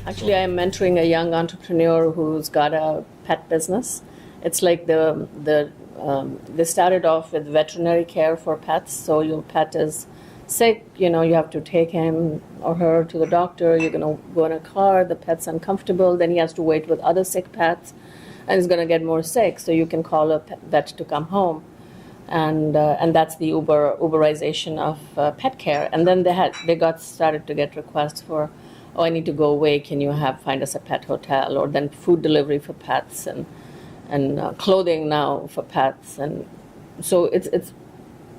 Actually, I'm mentoring a young entrepreneur who's got a pet business. It's like they started off with veterinary care for pets. So your pet is sick, you have to take him or her to the doctor. You're going to go in a car. The pet's uncomfortable. Then he has to wait with other sick pets, and he's going to get more sick. So you can call a vet to come home, and that's the Uberization of pet care. And then they started to get requests for, oh, I need to go away. Can you find us a pet hotel? Or then food delivery for pets and clothing now for pets. And so it's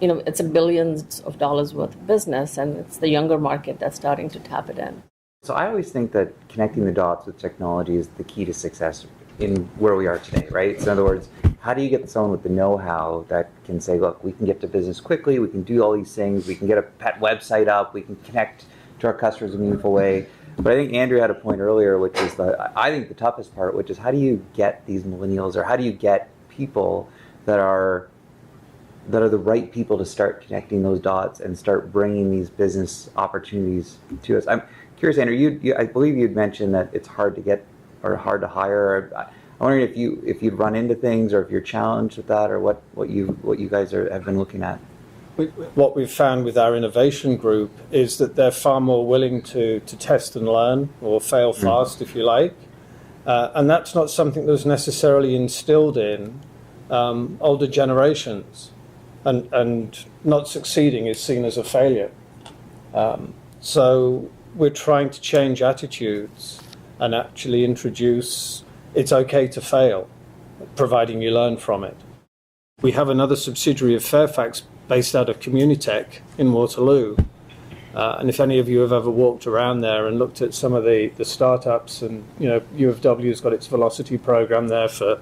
a billions of dollars worth of business, and it's the younger market that's starting to tap it in. So I always think that connecting the dots with technology is the key to success in where we are today, right? So in other words, how do you get someone with the know-how that can say, look, we can get to business quickly, we can do all these things, we can get a pet website up, we can connect to our customers in a meaningful way. But I think Andrew had a point earlier, which is I think the toughest part, which is how do you get these millennials, or how do you get people that are the right people to start connecting those dots and start bringing these business opportunities to us? I'm curious, Andrew, I believe you'd mentioned that it's hard to get or hard to hire. I'm wondering if you'd run into things, or if you're challenged with that, or what you guys have been looking at. What we've found with our innovation group is that they're far more willing to test and learn, or fail fast, if you like. And that's not something that was necessarily instilled in older generations. And not succeeding is seen as a failure. So we're trying to change attitudes and actually introduce it's okay to fail, providing you learn from it. We have another subsidiary of Fairfax based out of Communitech in Waterloo. And if any of you have ever walked around there and looked at some of the startups, and U of W has got its Velocity program there for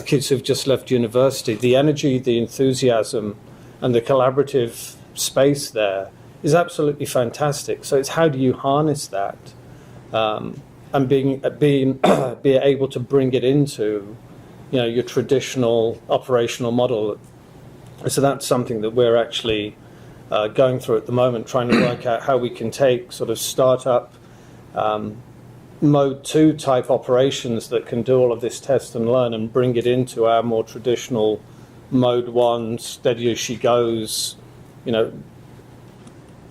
kids who've just left university, the energy, the enthusiasm, and the collaborative space there is absolutely fantastic. So it's how do you harness that, and be able to bring it into your traditional operational model. So that's something that we're actually going through at the moment, trying to work out how we can take sort of startup mode 2 type operations that can do all of this test and learn and bring it into our more traditional mode 1, steady as she goes,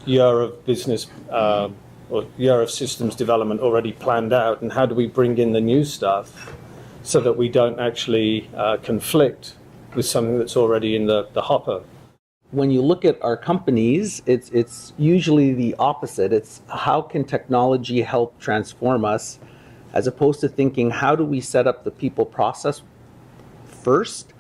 year of business or year of systems development already planned out, and how do we bring in the new stuff so that we don't actually conflict with something that's already in the hopper. When you look at our companies, it's usually the opposite. It's how can technology help transform us, as opposed to thinking how do we set up the people process first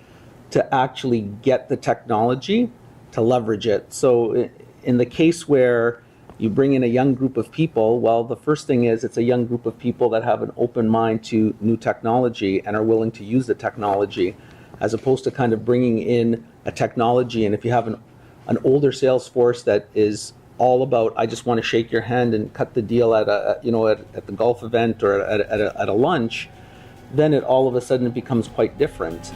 to actually get the technology to leverage it. So in the case where you bring in a young group of people, well, the first thing is it's a young group of people that have an open mind to new technology and are willing to use the technology, as opposed to kind of bringing in a technology. And if you have an older sales force that is all about, I just want to shake your hand and cut the deal at the golf event or at a lunch, then it all of a sudden becomes quite different.